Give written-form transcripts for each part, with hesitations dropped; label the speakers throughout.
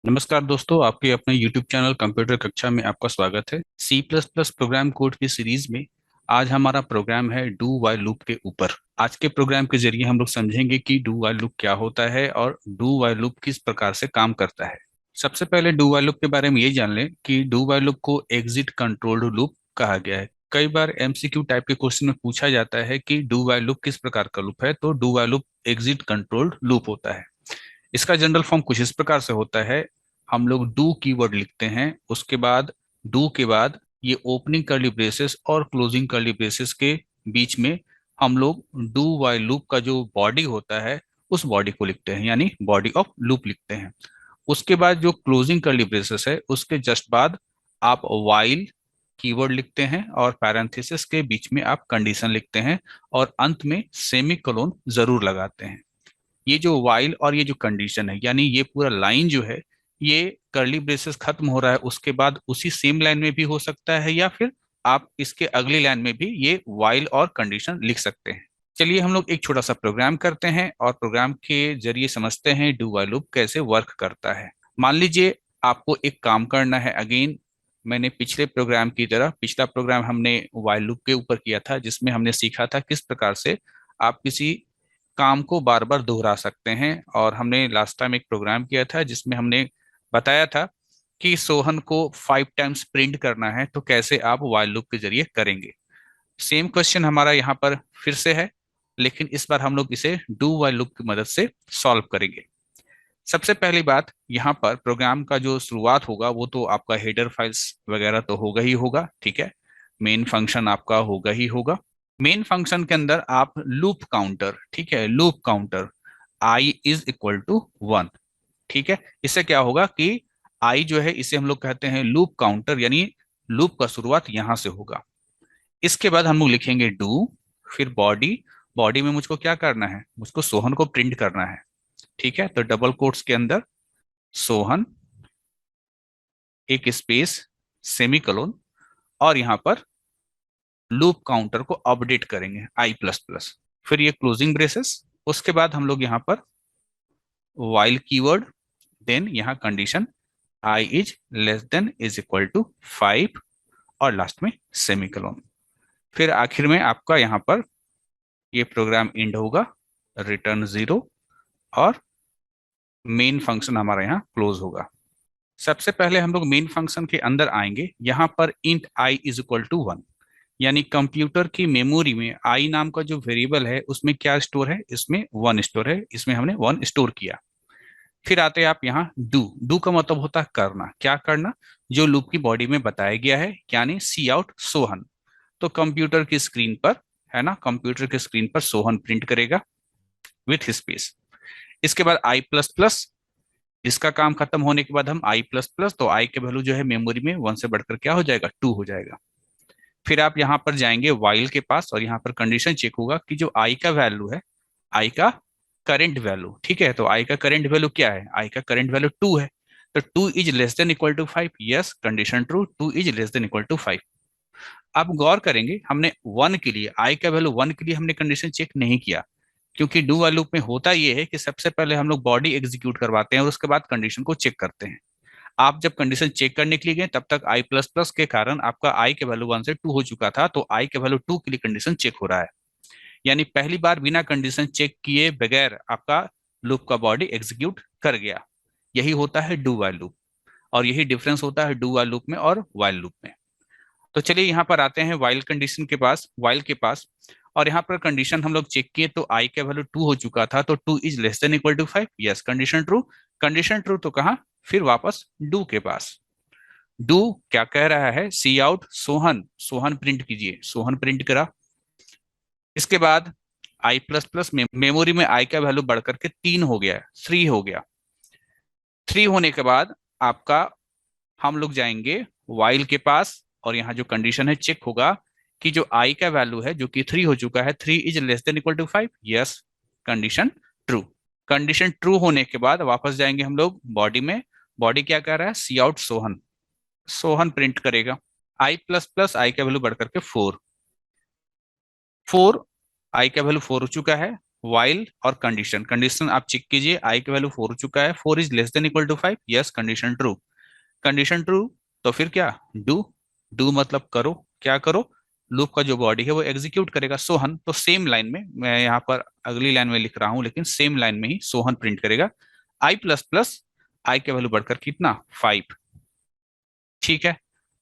Speaker 1: नमस्कार दोस्तों, आपके अपने YouTube चैनल कंप्यूटर कक्षा में आपका स्वागत है। C plus plus program code की सीरीज में आज हमारा प्रोग्राम है डू वाइल लूप के ऊपर। आज के प्रोग्राम के जरिए हम लोग समझेंगे कि डू वाइल लूप क्या होता है और डू वाइल लूप किस प्रकार से काम करता है। सबसे पहले डू वाइल लूप के बारे में ये जान लें कि डू वाइल लूप को एग्जिट कंट्रोल्ड लूप कहा गया है। कई बार एमसीक्यू टाइप के क्वेश्चन में पूछा जाता है कि डू वाइल लूप किस प्रकार का लूप है, तो do while loop exit controlled loop होता है। इसका जनरल फॉर्म कुछ इस प्रकार से होता है। हम लोग डू कीवर्ड लिखते हैं, उसके बाद डू के बाद ये ओपनिंग कर्ली ब्रेसेस और क्लोजिंग कर्ली ब्रेसेस के बीच में हम लोग डू वाइल लूप का जो बॉडी होता है उस बॉडी को लिखते हैं, यानी बॉडी ऑफ लूप लिखते हैं। उसके बाद जो क्लोजिंग कर्ली ब्रेसेस है उसके जस्ट बाद आप वाइल कीवर्ड लिखते हैं और पैरेंथेसिस के बीच में आप कंडीशन लिखते हैं और अंत में सेमी कोलोन जरूर लगाते हैं। ये जो वाइल और ये जो कंडीशन है, यानी ये पूरा लाइन जो है, ये कर्ली ब्रेसेस खत्म हो रहा है उसके बाद उसी सेम लाइन में भी हो सकता है, या फिर आप इसके अगली लाइन में भी ये वाइल और कंडीशन लिख सकते हैं। चलिए हम लोग एक छोटा सा प्रोग्राम करते हैं और प्रोग्राम के जरिए समझते हैं डू वाइल लूप कैसे वर्क करता है। मान लीजिए आपको एक काम करना है। अगेन मैंने पिछले प्रोग्राम की तरह, पिछला प्रोग्राम हमने वाइल लूप के ऊपर किया था जिसमें हमने सीखा था किस प्रकार से आप किसी काम को बार बार दोहरा सकते हैं। और हमने लास्ट टाइम एक प्रोग्राम किया था जिसमें हमने बताया था कि सोहन को 5 टाइम्स प्रिंट करना है, तो कैसे आप वाइल लूप के जरिए करेंगे। सेम क्वेश्चन हमारा यहाँ पर फिर से है, लेकिन इस बार हम लोग इसे डू वाइल लूप की मदद से सॉल्व करेंगे। सबसे पहली बात, यहाँ पर प्रोग्राम का जो शुरुआत होगा वो तो आपका हेडर फाइल्स वगैरह तो होगा ही होगा, ठीक है। मेन फंक्शन आपका होगा ही होगा। मेन फंक्शन के अंदर आप लूप काउंटर, ठीक है, loop counter I is equal to 1, ठीक है। इससे क्या होगा कि आई जो है इसे हम लोग कहते हैं लूप काउंटर, यानी लूप का शुरुआत यहां से होगा। इसके बाद हम लोग लिखेंगे डू, फिर बॉडी। बॉडी में मुझको क्या करना है, मुझको सोहन को प्रिंट करना है, ठीक है। तो डबल कोट्स के अंदर सोहन, एक स्पेस, सेमीकोलन, और यहां पर लूप काउंटर को अपडेट करेंगे आई प्लस प्लस, फिर ये क्लोजिंग ब्रेसेस। उसके बाद हम लोग यहाँ पर वाइल कीवर्ड, देन यहाँ condition I is less than is equal to 5, और लास्ट में सेमीकोलन। फिर आखिर में आपका यहाँ पर ये प्रोग्राम एंड होगा, रिटर्न 0, और मेन फंक्शन हमारा यहाँ क्लोज होगा। सबसे पहले हम लोग मेन फंक्शन के अंदर आएंगे। यहाँ पर int I is equal to 1, यानी कंप्यूटर की मेमोरी में आई नाम का जो वेरिएबल है उसमें क्या स्टोर है, इसमें 1 स्टोर है, इसमें हमने 1 स्टोर किया। फिर आते हैं आप यहाँ डू। डू का मतलब होता है करना, क्या करना, जो लूप की बॉडी में बताया गया है, यानी सी आउट सोहन। तो कंप्यूटर की स्क्रीन पर, है ना, कंप्यूटर की स्क्रीन पर सोहन प्रिंट करेगा विथ स्पेस। इसके बाद आई प्लस प्लस, इसका काम खत्म होने के बाद हम आई प्लस प्लस, तो आई के वैल्यू जो है मेमोरी में 1 से बढ़कर क्या हो जाएगा, 2 हो जाएगा। फिर आप यहाँ पर जाएंगे वाइल के पास और यहाँ पर कंडीशन चेक होगा कि जो आई का वैल्यू है, आई का करंट वैल्यू, ठीक है। तो आई का करंट वैल्यू क्या है, आई का करंट वैल्यू 2 है, तो 2 is less than equal to 5। Yes, condition true, 2 is less than equal to 5। आप गौर करेंगे हमने 1 के लिए, आई का वैल्यू 1 के लिए हमने कंडीशन चेक नहीं किया, क्योंकि डू वाइल लूप में होता यह है कि सबसे पहले हम लोग बॉडी एग्जीक्यूट करवाते हैं और उसके बाद कंडीशन को चेक करते हैं। आप जब कंडीशन चेक करने के लिए गए तब तक आई प्लस प्लस के कारण आपका आई के वैल्यू 1 से 2 हो चुका था, तो आई के वैल्यू 2 के लिए कंडीशन चेक हो रहा है। यानी पहली बार बिना कंडीशन चेक किए बगैर आपका लूप का बॉडी एग्जीक्यूट कर गया। यही होता है डू वाइल लूप, और यही डिफरेंस होता है डू वाइल लूप में और वाइल लूप में। तो चलिए यहाँ पर आते हैं वाइल कंडीशन के पास, वाइल के पास। और यहाँ पर कंडीशन हम लोग चेक किए तो आई का वैल्यू 2 हो चुका था, तो 2 is less than equal to 5। Yes, condition true. Condition true तो कहा, फिर वापस डू के पास। डू क्या कह रहा है, सी आउट सोहन, सोहन प्रिंट कीजिए, सोहन प्रिंट करा। इसके बाद आई प्लस प्लस में मेमोरी में आई का वैल्यू बढ़कर के 3 हो गया, 3 हो गया। 3 होने के बाद आपका हम लोग जाएंगे वाइल के पास और यहाँ जो कंडीशन है चेक होगा कि जो आई का वैल्यू है जो कि 3 हो चुका है, 3 is less than equal to 5। Yes, condition true. Condition true होने के बाद वापस जाएंगे हम लोग बॉडी में। बॉडी क्या कर रहा है, सी आउट सोहन, सोहन प्रिंट करेगा। आई प्लस प्लस, आई का वैल्यू बढ़कर के 4, 4, आई का वैल्यू 4 हो चुका है। वाइल और कंडीशन, कंडीशन आप चेक कीजिए, आई की वैल्यू 4 हो चुका है, 4 is less than equal to 5, yes condition true, condition true, तो फिर क्या, डू, डू मतलब करो, क्या करो, लूप का जो बॉडी है वो एग्जीक्यूट करेगा सोहन, तो सेम लाइन में, मैं यहाँ पर अगली लाइन में लिख रहा हूँ लेकिन सेम लाइन में ही सोहन प्रिंट करेगा, आई प्लस प्लस, आई की वैल्यू बढ़कर कितना 5, ठीक है,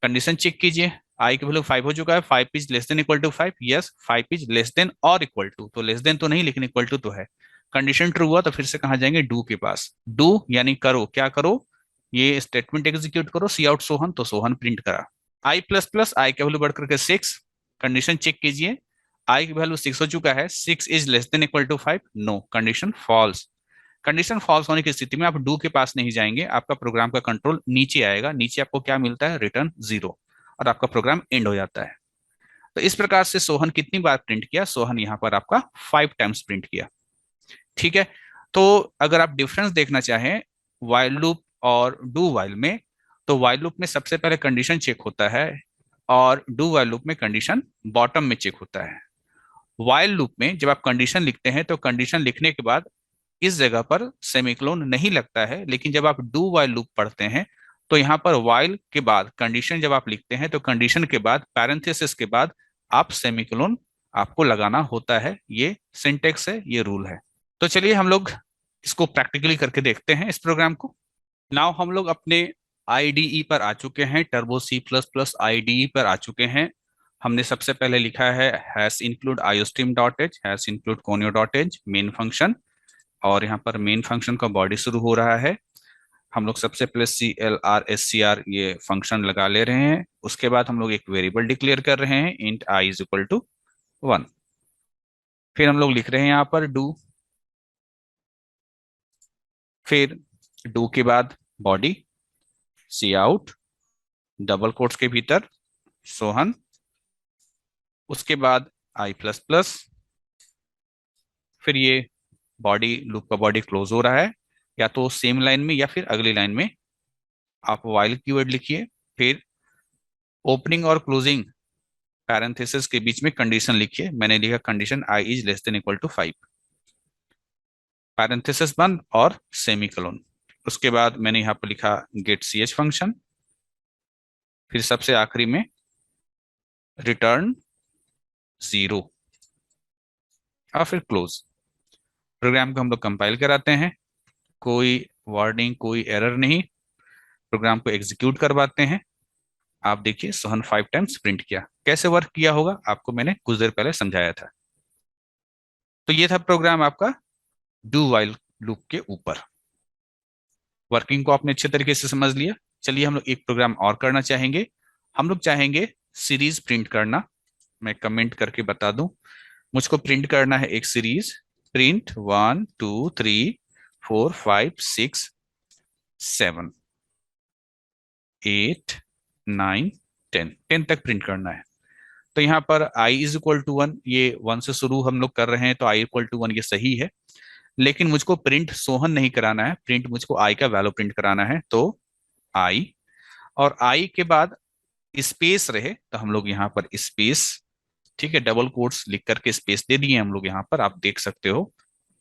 Speaker 1: कंडीशन चेक कीजिए, आई की वैल्यू 5 हो चुका है, 5 is less than equal to 5, yes 5 is less than और इक्वल टू, तो लेस देन तो नहीं लेकिन इक्वल टू तो है, कंडीशन ट्रू हुआ तो फिर से कहाँ जाएंगे, डू के पास, डू यानी करो, क्या करो, ये स्टेटमेंट एग्जीक्यूट करो, सी आउट सोहन, तो सोहन प्रिंट करा, आई प्लस प्लस, आई की वैल्यू बढ़कर के 6, कंडीशन चेक कीजिए, आई की वैल्यू 6 हो चुका है, 6 is less than equal to 5, no condition false, condition false होने की स्थिति में आप डू के पास नहीं जाएंगे, आपका प्रोग्राम का कंट्रोल नीचे आएगा, नीचे आपको क्या मिलता है, रिटर्न 0, और आपका प्रोग्राम एंड हो जाता है। तो इस प्रकार से सोहन कितनी बार प्रिंट किया, सोहन यहाँ पर आपका 5 टाइम्स प्रिंट किया, ठीक है। तो अगर आप डिफरेंस देखना चाहें वाइल लूप और डू वाइल में, तो वाइल लूप में सबसे पहले कंडीशन चेक होता है और डू वाइल लूप में कंडीशन बॉटम में चेक होता है। वाइल लूप में जब आप कंडीशन लिखते हैं तो कंडीशन लिखने के बाद इस जगह पर सेमीकोलन नहीं लगता है, लेकिन जब आप डू वाइल लूप पढ़ते हैं तो यहाँ पर वाइल के बाद कंडीशन जब आप लिखते हैं तो कंडीशन के बाद पैरेंथेसिस के बाद आप सेमीकोलन आपको लगाना होता है, ये सिंटेक्स है, ये रूल है। तो चलिए हम लोग इसको प्रैक्टिकली करके देखते हैं इस प्रोग्राम को। नाउ हम लोग अपने आईडीई पर आ चुके हैं, Turbo C plus plus IDE पर आ चुके हैं। हमने सबसे पहले लिखा है hash include iostream dot h, hash include conio dot h main function, और यहाँ पर मेन फंक्शन का बॉडी शुरू हो रहा है। हम लोग सबसे पहले C L R S C R ये फंक्शन लगा ले रहे हैं, उसके बाद हम लोग एक वेरिएबल डिक्लेयर कर रहे हैं int I is equal to 1, फिर हम लोग लिख रहे हैं यहाँ पर डू, फिर डू के बाद बॉडी सी आउट डबल कोट्स के भीतर सोहन, उसके बाद आई प्लस प्लस, फिर ये बॉडी लूप का बॉडी क्लोज हो रहा है, या तो सेम लाइन में या फिर अगली लाइन में आप वाइल कीवर्ड लिखिए, फिर ओपनिंग और क्लोजिंग पैरेंथेसिस के बीच में कंडीशन लिखिए, मैंने लिखा condition I is less than equal to 5, parenthesis बंद और सेमीकोलन, उसके बाद मैंने यहाँ पर लिखा गेट सी एच फंक्शन, फिर सबसे आखिरी में रिटर्न 0 और फिर क्लोज। प्रोग्राम को हम लोग कंपाइल कराते हैं, कोई वार्निंग कोई एरर नहीं, प्रोग्राम को एग्जीक्यूट करवाते हैं। आप देखिए सोहन 5 टाइम्स प्रिंट किया, कैसे वर्क किया होगा आपको मैंने कुछ देर पहले समझाया था। तो ये था प्रोग्राम आपका डू वाइल लूप के ऊपर, वर्किंग को आपने अच्छे तरीके से समझ लिया। चलिए हम लोग एक प्रोग्राम और करना चाहेंगे, हम लोग चाहेंगे सीरीज प्रिंट करना, मैं कमेंट करके बता दूं, मुझको प्रिंट करना है एक सीरीज, प्रिंट 1 2 3 4 5 6 7 8 9 10, 10 तक प्रिंट करना है। तो यहाँ पर i इज इक्वल टू 1, ये 1 से शुरू हम लोग कर रहे हैं तो i इक्वल टू 1 ये सही है, लेकिन मुझको प्रिंट सोहन नहीं कराना है, प्रिंट मुझको i का वैल्यू प्रिंट कराना है, तो i, और i के बाद स्पेस रहे तो हम लोग यहाँ पर स्पेस, ठीक है, डबल कोट्स लिख करके स्पेस दे दिए हम लोग यहाँ पर, आप देख सकते हो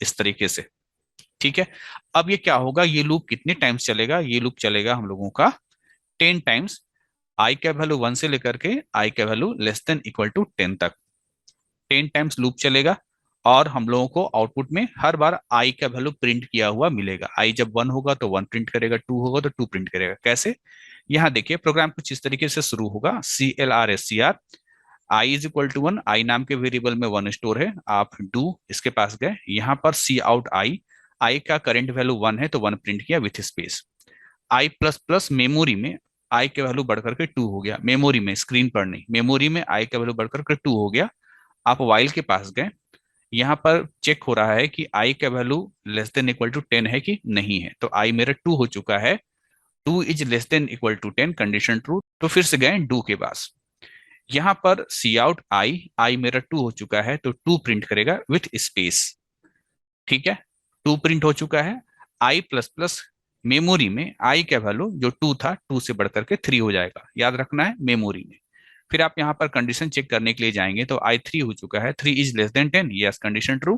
Speaker 1: इस तरीके से, ठीक है। अब ये क्या होगा, ये लूप कितने टाइम्स चलेगा, ये लूप चलेगा हम लोगों का 10 टाइम्स, आई का वैल्यू 1 से लेकर के आई का value less than equal to 10 तक 10 टाइम्स लूप चलेगा, और हम लोगों को आउटपुट में हर बार आई का वैल्यू प्रिंट किया हुआ मिलेगा, आई जब 1 होगा तो 1 प्रिंट करेगा, 2 होगा तो 2 प्रिंट करेगा। कैसे, यहाँ देखिए प्रोग्राम कुछ इस तरीके से शुरू होगा, C L R S C R I is equal to 1, I नाम के वेरिएबल में 1 स्टोर है, आप डू इसके पास गए, यहाँ पर सी आउट आई, आई का करंट वैल्यू 1 है तो 1 प्रिंट किया with space, I plus plus memory में आई का वैल्यू बढ़कर के 2 हो गया, मेमोरी में स्क्रीन पर नहीं, मेमोरी में आई का वैल्यू बढ़कर के 2 हो गया, आप वाइल के पास गए, यहाँ पर चेक हो रहा है कि आई का value less than equal to 10 है कि नहीं है, तो आई मेरा 2 हो चुका है, 2 is less than equal to 10, condition true, तो फिर से गए डू के पास, यहाँ पर सी आउट आई, आई मेरा 2 हो चुका है तो 2 प्रिंट करेगा विथ स्पेस, ठीक है, 2 प्रिंट हो चुका है, आई प्लस प्लस मेमोरी में आई का वैल्यू जो 2 था 2 से बढ़कर के 3 हो जाएगा, याद रखना है मेमोरी में। फिर आप यहाँ पर कंडीशन चेक करने के लिए जाएंगे तो आई 3 हो चुका है, 3 is less then 10, yes condition true,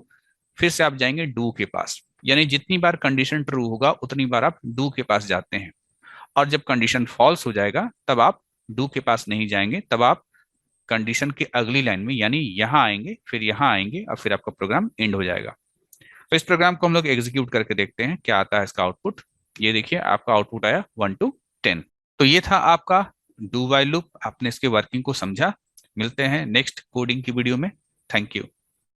Speaker 1: फिर से आप जाएंगे डू के पास, यानी जितनी बार कंडीशन ट्रू होगा उतनी बार आप डू के पास जाते हैं। और जब कंडीशन फॉल्स हो जाएगा तब आप डू के पास नहीं जाएंगे, तब आप कंडीशन की अगली लाइन में यानी यहाँ आएंगे, फिर यहाँ आएंगे और फिर आपका प्रोग्राम एंड हो जाएगा। तो इस प्रोग्राम को हम लोग एग्जीक्यूट करके देखते हैं क्या आता है इसका आउटपुट। ये देखिए आपका आउटपुट आया 1 to 10। तो ये था आपका डू वाइल लूप। आपने इसके वर्किंग को समझा। मिलते हैं नेक्स्ट कोडिंग की वीडियो में। Thank you.